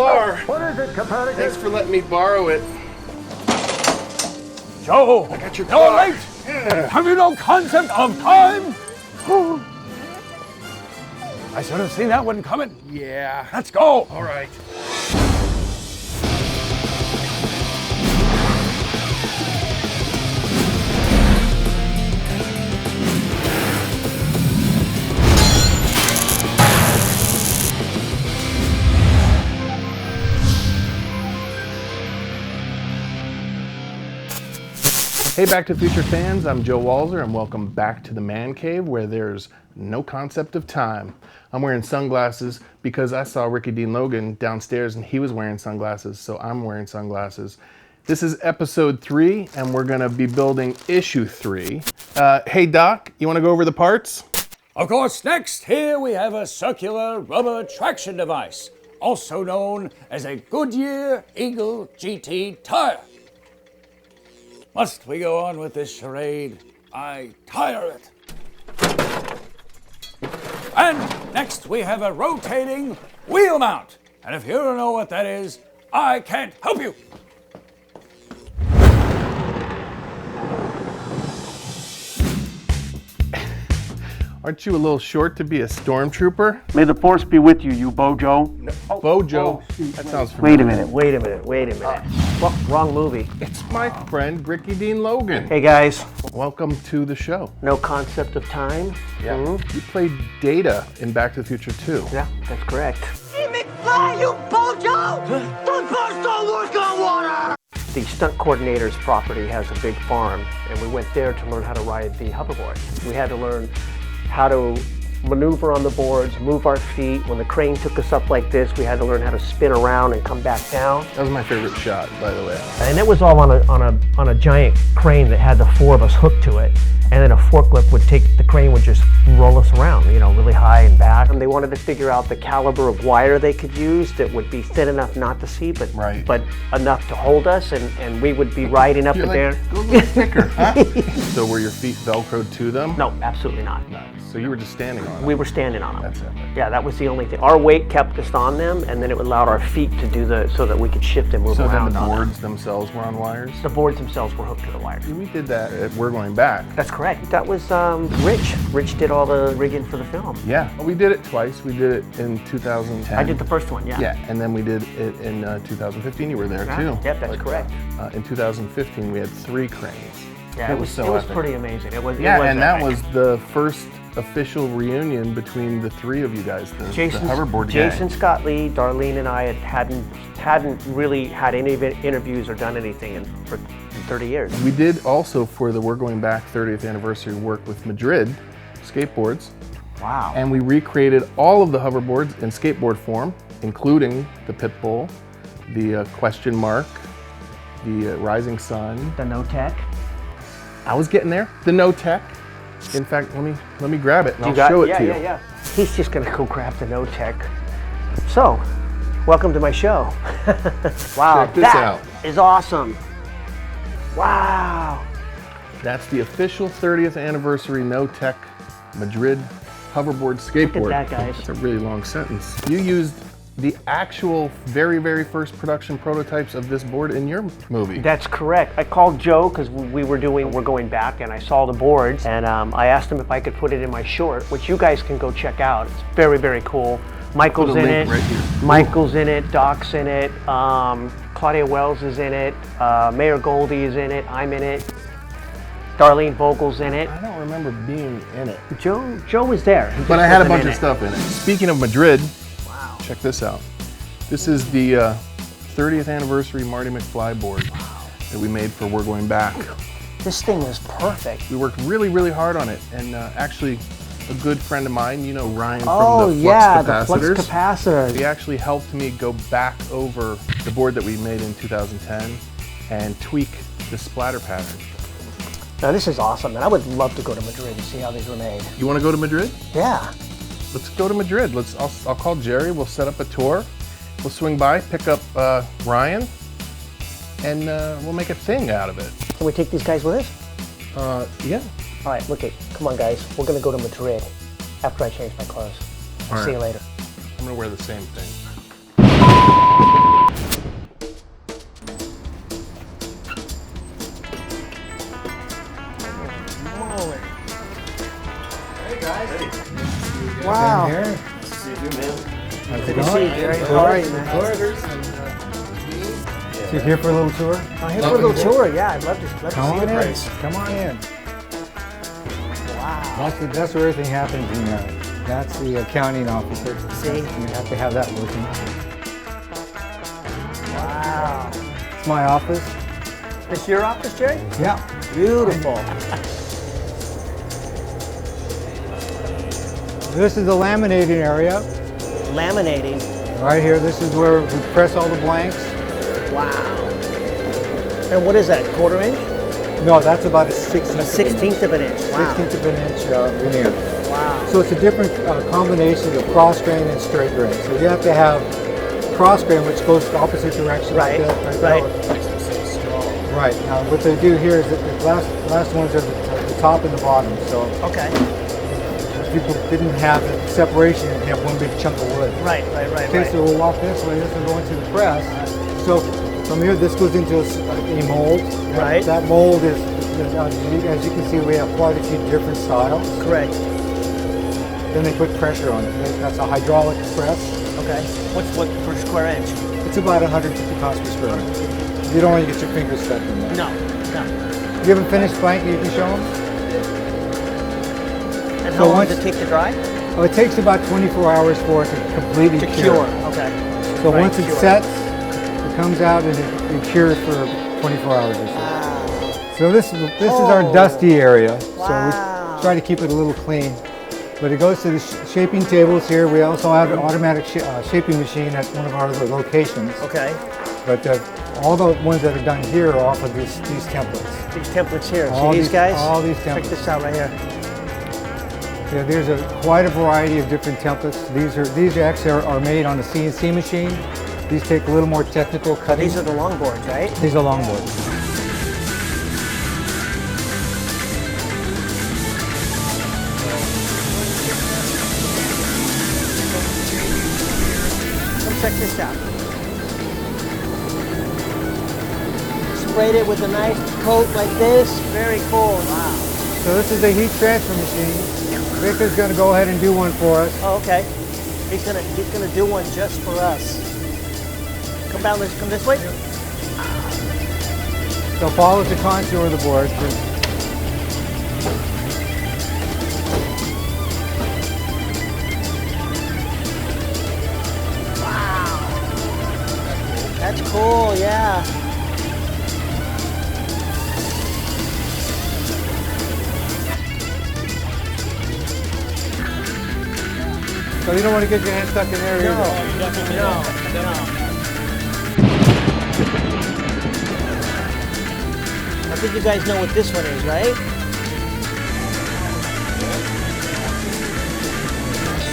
car. What is it, Copernicus? Thanks for letting me borrow it. Joe, I got your you're car. late. Yeah. Have you no concept of time? I should have seen that one coming. Yeah. Let's go. All right. Hey, Back to the Future fans, I'm Joe Walser and welcome back to the Man Cave where there's no concept of time. I'm wearing sunglasses because I saw Dean Logan downstairs and he was wearing sunglasses, so I'm wearing sunglasses. This is episode 3 and we're gonna be building issue 3. Hey Doc, you wanna go over the parts? Of course, next here we have a circular rubber traction device, also known as a Goodyear Eagle GT tire. Must we go on with this charade? I tire it. And next we have a rotating wheel mount. And if you don't know what that is, I can't help you. Aren't you a little short to be a stormtrooper? May the force be with you, you Bojo. No. Bojo? That sounds familiar. Wait a minute. Well, wrong movie. It's my friend Dean Logan. Hey guys, Welcome to the show. no concept of time? Yeah. Mhm. You played Data in Back to the Future 2. Yeah, that's correct. Hey, McFly, you bojo! Front parts don't work on water! The stunt coordinator's property has a big farm, and we went there to learn how to ride the hoverboard. We had to learn how to maneuver on the boards, move our feet. When the crane took us up like this, we had to learn how to spin around and come back down. That was my favorite shot, by the way. And it was all on a giant crane that had the 4 of us hooked to it. And then a forklift would take, the crane would just roll us around, you know, really high and back. And they wanted to figure out the caliber of wire they could use that would be thin enough not to see, but Right. but enough to hold us. And we would be riding up You're and like, there. go a little thicker, huh? So were your feet Velcroed to them? No, absolutely not. Nice. So you were just standing on them? We were standing on them. That's it. Yeah, that was the only thing. Our weight kept us on them, and then it allowed our feet to do so that we could shift and move So then around the on them. boards themselves were on wires? The boards themselves were hooked to the wires. We did that at We're Going Back. That's correct. That was Rich. Rich did all the rigging for the film. Yeah. We did it twice. We did it in 2010. I did the first one, yeah. Yeah, and then we did it in 2015. You were there too. Yep, that's correct. In 2015, we had 3 cranes. Yeah, it was so It was epic. pretty amazing. It was. Yeah, it was and that epic. was the first official reunion between the 3 of you guys, the Hoverboard Gang. Jason Scott Lee, Darlene, and I hadn't really had any interviews or done anything for 30 years. We did also, for the We're Going Back 30th anniversary, work with Madrid Skateboards, Wow. and we recreated all of the hoverboards in skateboard form, including the Pitbull, the question mark, the rising sun. The No Tech. I was getting there. The No Tech. In fact, let me grab it and I'll You got- show it yeah, to you. Yeah. He's just gonna go grab the No Tech. So, welcome to my show. Wow, Check this that out. is awesome. Wow. That's the official 30th anniversary No Tech Madrid hoverboard skateboard. Look at that, guys. That's a really long sentence. You used the actual very, very first production prototypes of this board in your movie. That's correct. I called Joe because We're Going Back, and I saw the boards, and I asked him if I could put it in my short, which you guys can go check out. It's very, very cool. Michael's Put a in link it. right here. Michael's in it. Doc's in it. Claudia Wells is in it. Mayor Goldie is in it. I'm in it. Darlene Vogel's in it. I don't remember being in it. Joe was there. He just But I had a wasn't bunch in of it. stuff in it. Speaking of Madrid, Wow. check this out. This is the 30th anniversary Marty McFly board that we made for We're Going Back. This thing is perfect. We worked really, really hard on it, and actually, a good friend of mine, you know Ryan Oh from the yeah, Flux the Capacitors. flux capacitor. He actually helped me go back over the board that we made in 2010 and tweak the splatter pattern. Now this is awesome, and I would love to go to Madrid and see how these were made. You want to go to Madrid? Yeah. Let's go to Madrid. I'll call Jerry. We'll set up a tour. We'll swing by, pick up Ryan, and we'll make a thing out of it. Can we take these guys with us? Yeah. All right, look it. Come on, guys. We're gonna go to Madrid after I change my clothes. I'll All see you right. later. I'm gonna wear the same thing. Wow. How's it Good to see you, Jerry. How are you, man? So you're here for a little tour? I'm here for a little tour. Yeah, I'd love to see the place. Come on in. Wow. That's where everything happens. That's the accounting officer. See? You have to have that working. Wow. It's my office. This your office, Jerry? Yeah. Beautiful. This is the laminating area. Laminating. Right here, this is where we press all the blanks. Wow. And what is that, 1/4 inch? No, that's about a 16th. A 16th of an inch. Wow. 16th of an inch veneer. Wow. So it's a different combination of cross grain and straight grain. So you have to have cross grain, which goes the opposite direction. Right, like that, right. Right. Now what they do here is that the last ones are the top and the bottom. So Okay. if people didn't have the separation, you'd have one big chunk of wood. Right. Okay, so we'll walk this way. This will go into the press. So from here, this goes into a mold. Right. That mold is, as you can see, we have quite a few different styles. Correct. Then they put pressure on it. That's a hydraulic press. Okay. What's what per square inch? It's about 150 pounds per square inch. You don't want to get your fingers stuck in there. No. You haven't finished blank, you can show them? And So how long once- does it take to dry? Oh, it takes about 24 hours for it to completely To cure. cure. Okay. So Right, once it cure. sets, it comes out and it cures for 24 hours or so. Wow. So this is our dusty area. Wow. So we try to keep it a little clean. But it goes to the shaping tables here. We also have an automatic shaping machine at one of our other locations. Okay. But all the ones that are done here are off of these templates. These templates here. All See these guys? All these Check templates. this out right here. Yeah, there's quite a variety of different templates. These actually are made on a CNC machine. These take a little more technical cutting. These are the longboards, right? These are longboards. Come check this out. Sprayed it with a nice coat like this. Very cool. Wow. So this is a heat transfer machine. Victor's going to go ahead and do one for us. Oh, okay. He's gonna do one just for us. Come down this. Come this way. So follow the contour of the board. That's cool. Yeah. So you don't want to get your hand stuck in there either. No. I think you guys know what this one is, right?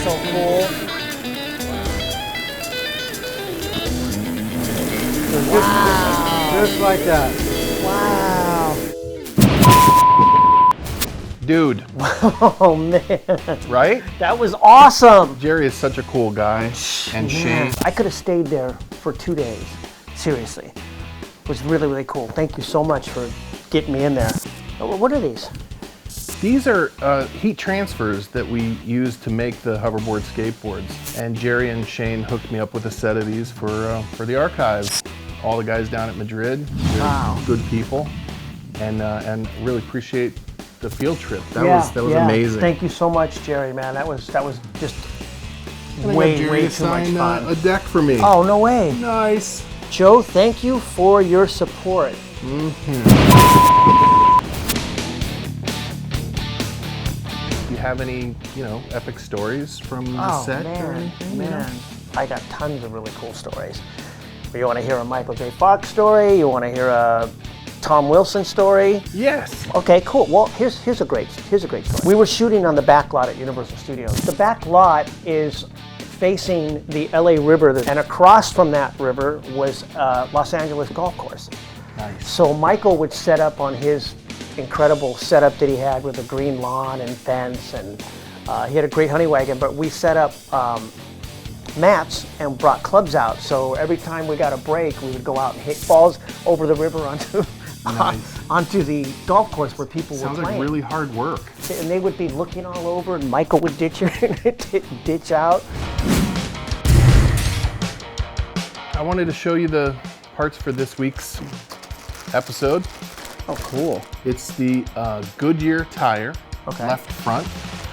So cool. So just like that. Wow. Dude, Oh man, right? that was awesome. Jerry is such a cool guy. And Shane. I could have stayed there for 2 days. Seriously. It was really, really cool. Thank you so much for getting me in there. Oh, what are these? These are heat transfers that we use to make the hoverboard skateboards. And Jerry and Shane hooked me up with a set of these for the archives. All the guys down at Madrid, they're Wow. good people, and really appreciate the field trip. That was amazing. Thank you so much, Jerry, man. That was just Can I way, have Jerry way too much sign, fun. a deck for me. Oh, no way. Nice. Joe, thank you for your support. You have any, epic stories from the set or anything? Man, I got tons of really cool stories. You want to hear a Michael J. Fox story? You want to hear a Tom Wilson story? Yes. Okay, cool. Well, here's a great story. We were shooting on the back lot at Universal Studios. The back lot is facing the LA River, and across from that river was Los Angeles golf course. Nice. So Michael would set up on his incredible setup that he had with a green lawn and fence, and he had a great honey wagon, but we set up mats and brought clubs out. So every time we got a break, we would go out and hit balls over the river onto onto the golf course where people were playing. Sounds like really hard work. And they would be looking all over, and Michael would ditch out. I wanted to show you the parts for this week's episode. Oh, cool. It's the Goodyear tire, Okay. left front.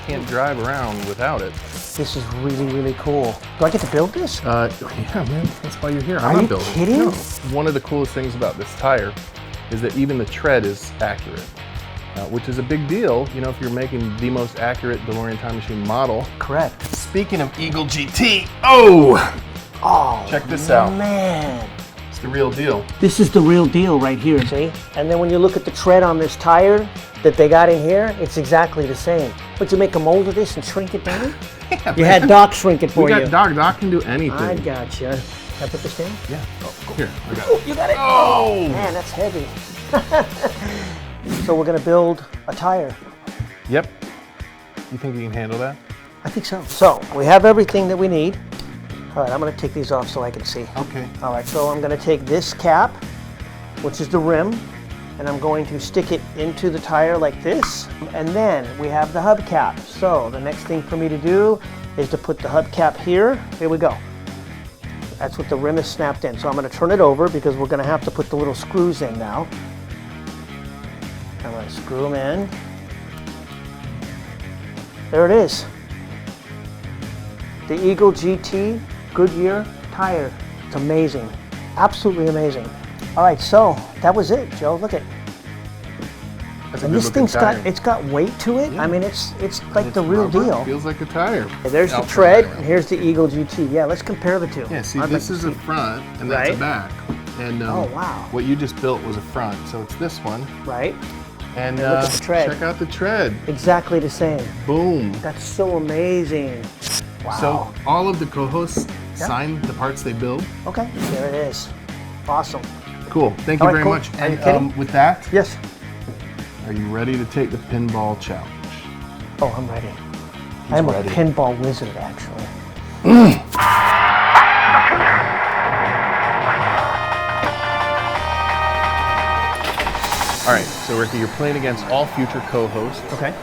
Can't drive around without it. This is really, really cool. Do I get to build this? Yeah, man, that's why you're here. Are I'm not you building. kidding? No. One of the coolest things about this tire is that even the tread is accurate, which is a big deal, you know, if you're making the most accurate DeLorean Time Machine model. Correct. Speaking of Eagle GT, oh, check this out. Man. It's the real deal. This is the real deal right here, see? And then when you look at the tread on this tire that they got in here, it's exactly the same. But you make a mold of this and shrink it down? Yeah, You had Doc shrink it for we you. got Doc. Doc can do anything. I gotcha. Can I put this down? Yeah. Oh, here, I got Oh, it. you got it? Oh! Man, that's heavy. So we're gonna build a tire. Yep. You think you can handle that? I think so. So we have everything that we need. All right, I'm gonna take these off so I can see. Okay. All right, so I'm gonna take this cap, which is the rim, and I'm going to stick it into the tire like this. And then we have the hubcap. So the next thing for me to do is to put the hubcap here. Here we go. That's what the rim is snapped in. So I'm gonna turn it over because we're gonna have to put the little screws in now. I'm gonna screw them in. There it is. The Eagle GT Goodyear tire. It's amazing. Absolutely amazing. All right, so that was it, Joe. Look at That's a and good this looking thing's tire. got weight to it. Yeah. I mean, it's like the It's real rubber. deal. Feels like a tire. There's the I'll turn tread, that around. and here's the Eagle GT. Yeah, let's compare the two. Yeah, see, I'd this like is to a see. front and that's Right. a back. And Oh, wow. what you just built was a front, so it's this one. Right? And look at the tread. check out the tread. Exactly the same. Boom. That's so amazing. Wow. So all of the co-hosts sign the parts they build. Okay, there it is. Awesome. Cool. Thank you All right, very cool. much. Are you And kidding? with that, Yes. are you ready to take the pinball challenge? Oh, I'm ready. I'm ready. a pinball wizard, actually. All right, so Ricky, you're playing against all future co-hosts. Okay.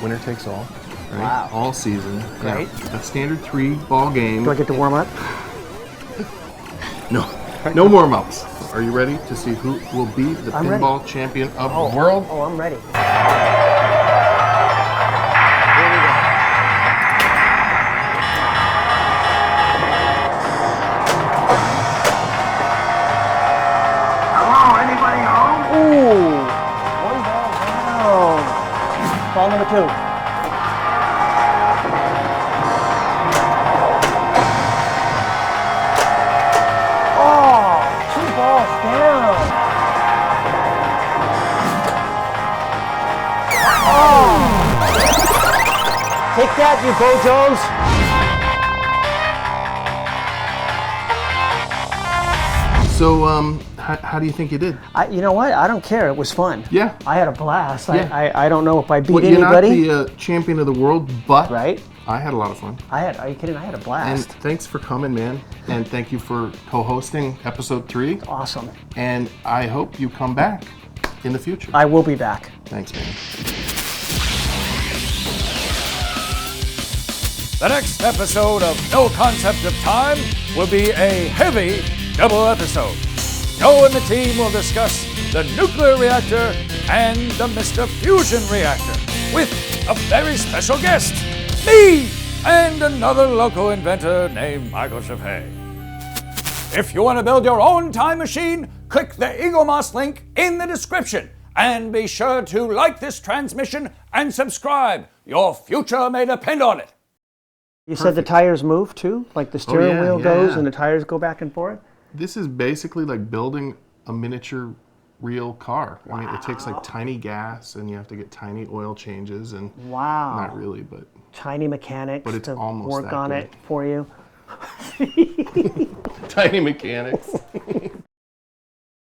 Winner takes all. Right? Wow. All season. Great. Yeah. A standard 3-ball game. Do I get to warm up? No. No warm-ups. Are you ready to see who will be the I'm ready. pinball champion of the world? Oh, I'm ready. Hello, anybody home? Ooh, one ball down. Ball number 2. Oh, 2 balls down. Oh. Take that, you bojos. So, how do you think you did? You know what? I don't care. It was fun. Yeah. I had a blast. Yeah. I don't know if I beat Well, anybody. you're not the champion of the world, but Right? I had a lot of fun. Are you kidding? I had a And blast. thanks for coming, man. And thank you for co-hosting episode 3. Awesome. And I hope you come back in the future. I will be back. Thanks, man. The next episode of No Concept of Time will be a heavy double episode. Joe and the team will discuss the nuclear reactor and the Mr. Fusion reactor with a very special guest, me, and another local inventor named Michael Chaffee. If you want to build your own time machine, click the Eaglemoss link in the description. And be sure to like this transmission and subscribe. Your future may depend on it. You said the tires move too? Like the steering yeah, wheel yeah, goes yeah. and the tires go back and forth? This is basically like building a miniature real car. I mean, it takes like tiny gas and you have to get tiny oil changes and Wow. not really, but Tiny mechanics But it's to almost work that on good. it for you. tiny mechanics.